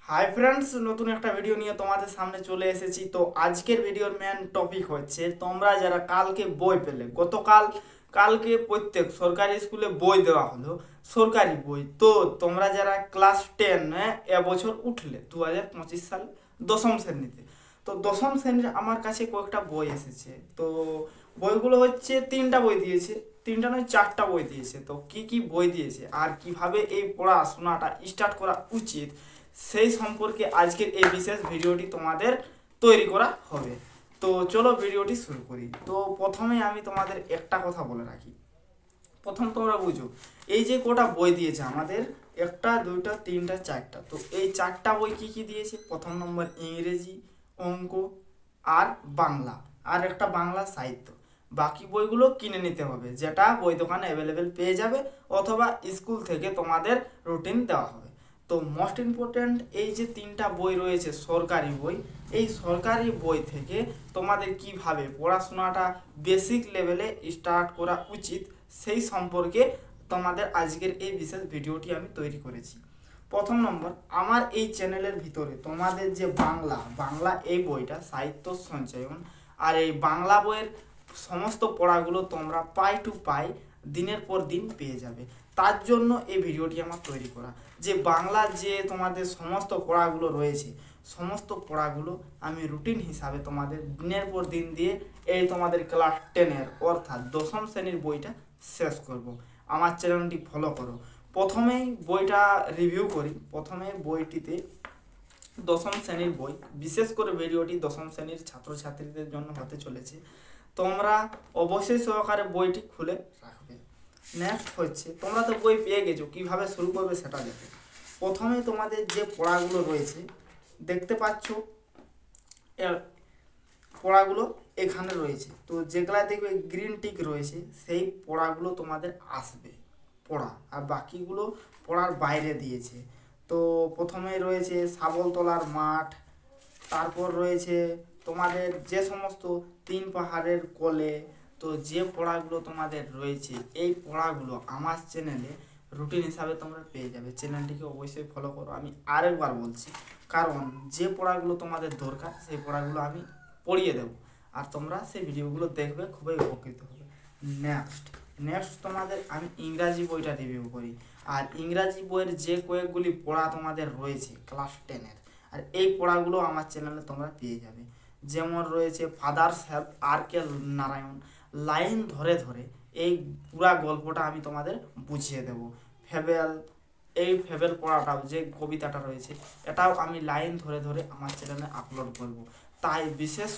Hi friends, নতুন একটা video নিয়ে তোমাদের সামনে চলে এসেছি। তো আজকের ভিডিওর মেন টপিক হচ্ছে তোমরা যারা কালকে বই পেলে, কালকে প্রত্যেক সরকারি স্কুলে বই দেওয়া হলো, সরকারি বই। তো তোমরা যারা ক্লাস 10 এবছর উঠলে 2025 সালে দশম শ্রেণীতে, তো দশম শ্রেণীর আমার কাছে কয়েকটা বই এসেছে। তো বইগুলো হচ্ছে তিনটা বই দিয়েছে, তিনটা নয় চারটা বই দিয়েছে। তো কি কি বই দিয়েছে আর কিভাবে এই পড়াশোনাটা স্টার্ট করা উচিত সেই সম্পর্কে আজকের এই বিশেষ ভিডিওটি তোমাদের তৈরি করা হবে। তো চলো ভিডিওটি শুরু করি। তো প্রথমে আমি তোমাদের একটা কথা বলে রাখি। প্রথম তোমরা বুঝো, এই যে কোটা বই দিয়েছে আমাদের, একটা দুইটা তিনটা চারটা, তো এই চারটা বই কি কি দিয়েছে? প্রথম নম্বর ইংরেজি, অঙ্ক আর বাংলা, আর একটা বাংলা সাহিত্য। বাকি বইগুলো কিনে নিতে হবে, যেটা বই দোকানে অ্যাভেলেবেল পেয়ে যাবে, অথবা স্কুল থেকে তোমাদের রুটিন দেওয়া হবে। তো মোস্ট ইম্পর্ট্যান্ট এই যে তিনটা বই রয়েছে সরকারি বই, এই সরকারি বই থেকে তোমাদের কিভাবে পড়াশোনাটা বেসিক লেভেলে স্টার্ট করা উচিত সেই সম্পর্কে তোমাদের আজকের এই বিশেষ ভিডিওটি আমি তৈরি করেছি। প্রথম নম্বর, আমার এই চ্যানেলের ভিতরে তোমাদের যে বাংলা এই বইটা, সাহিত্য সঞ্চয়ন, আর এই বাংলা বইয়ের সমস্ত পড়াগুলো তোমরা পাই টু পাই দিনের পর দিন পেয়ে যাবে। তার জন্য এই ভিডিওটি আমার তৈরি করা, যে বাংলার যে তোমাদের সমস্ত পড়াগুলো রয়েছে, সমস্ত পড়াগুলো আমি রুটিন হিসাবে তোমাদের দিনের পর দিন দিয়ে এই তোমাদের ক্লাস 10-এর অর্থাৎ দশম শ্রেণীর বইটা শেষ করব। আমার চ্যানেলটি ফলো করো। প্রথমেই বইটা রিভিউ করি। প্রথমে বইটিতে দশম শ্রেণীর বই, বিশেষ করে ভিডিওটি দশম শ্রেণীর ছাত্রছাত্রীদের জন্য হতে চলেছে। তোমরা অবশ্যই সহকারে বইটি খুলে রাখবে। নেক্সট হচ্ছে, তোমরা তো বই পেয়ে গেছো, কিভাবে শুরু করবে সেটা দেখো। প্রথমে তোমাদের যে পড়াগুলো রয়েছে দেখতে পাচ্ছ, পড়াগুলো এখানে রয়েছে। তো যেগুলা দেখবে গ্রিন টিক রয়েছে, সেই পড়াগুলো তোমাদের আসবে পড়া, আর বাকিগুলো পড়ার বাইরে দিয়েছে। তো প্রথমে রয়েছে শাবলতলার মাঠ, তারপর রয়েছে তোমাদের যে সমস্ত তিন পাহাড়ের কোলে। তো যে পড়াগুলো তোমাদের রয়েছে, এই পড়াগুলো আমার চ্যানেলে রুটিন হিসাবে তোমরা পেয়ে যাবে। চ্যানেলটিকে অবশ্যই ফলো করো। আমি আরেকবার বলছি, কারণ যে পড়াগুলো তোমাদের দরকার সেই পড়াগুলো আমি পড়িয়ে দেবো, আর তোমরা সেই ভিডিওগুলো দেখবে, খুবই উপকৃত হবে। নেক্সট তোমাদের আমি ইংরাজি বইটা রিভিউ করি। আর ইংরাজি বইয়ের যে কয়েকগুলি পড়া তোমাদের রয়েছে ক্লাস 10-এর, আর এই পড়াগুলো আমার চ্যানেলে তোমরা পেয়ে যাবে। যেমন রয়েছে ফাদার্স হেল্প, আর কে নারায়ণ, লাইন ধরে ধরে এই পুরা গল্পটা আমি তোমাদের বুঝিয়ে দেব। ফেবেল, এই ফেবেল পড়াটাও, যে কবিতাটা রয়েছে, এটাও আমি লাইন ধরে ধরে আমার চ্যানেলে আপলোড করব। তাই বিশেষ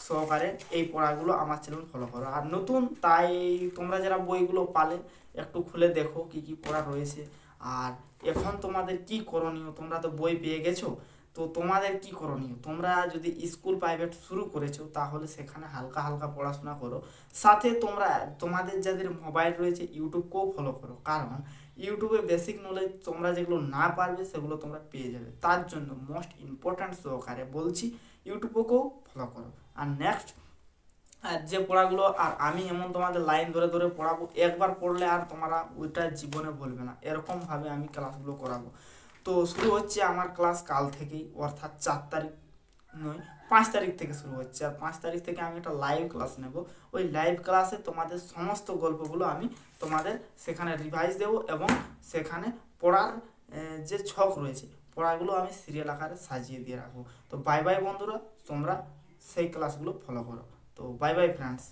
সহকারে এই পড়াগুলো আমার চ্যানেল ফলো করো। আর নতুন তাই তোমরা যারা বইগুলো পালে একটু খুলে দেখো কি কি পড়া রয়েছে। আর এখন তোমাদের কি করণীয়, তোমরা তো বই পেয়ে গেছো, তো তোমাদের কি করণীয়? তোমরা যদি স্কুল প্রাইভেট শুরু করেছো তাহলে সেখানে হালকা হালকা পড়াশোনা করো। সাথে তোমরা তোমাদের যাদের মোবাইল রয়েছে ইউটিউবকেও ফলো করো, কারণ ইউটিউবে বেসিক নলেজ তোমরা যেগুলো না পারবে সেগুলো তোমরা পেয়ে যাবে। তার জন্য মোস্ট ইম্পর্ট্যান্ট সহকারে বলছি, ইউটিউবকেও ফলো করো। আর নেক্সট, আর যে পড়াগুলো আর আমি এমন তোমাদের লাইন ধরে ধরে পড়াবো, একবার পড়লে আর তোমরা ওইটা জীবনে বলবে না, এরকমভাবে আমি ক্লাসগুলো করাবো। তো শুরু হচ্ছে আমার ক্লাস কাল থেকেই, অর্থাৎ 4 তারিখ নয়, 5 তারিখ থেকে শুরু হচ্ছে। আর 5 তারিখ থেকে আমি একটা লাইভ ক্লাস নেব। ওই লাইভ ক্লাসে তোমাদের সমস্ত গল্পগুলো আমি তোমাদের সেখানে রিভাইজ দেবো, এবং সেখানে পড়ার যে ছক রয়েছে, পড়াগুলো আমি সিরিয়াল আকারে সাজিয়ে দিয়ে রাখবো। তো বাই বাই বন্ধুরা, তোমরা সেই ক্লাসগুলো ফলো করো। তো বাই বাই ফ্রেন্ডস।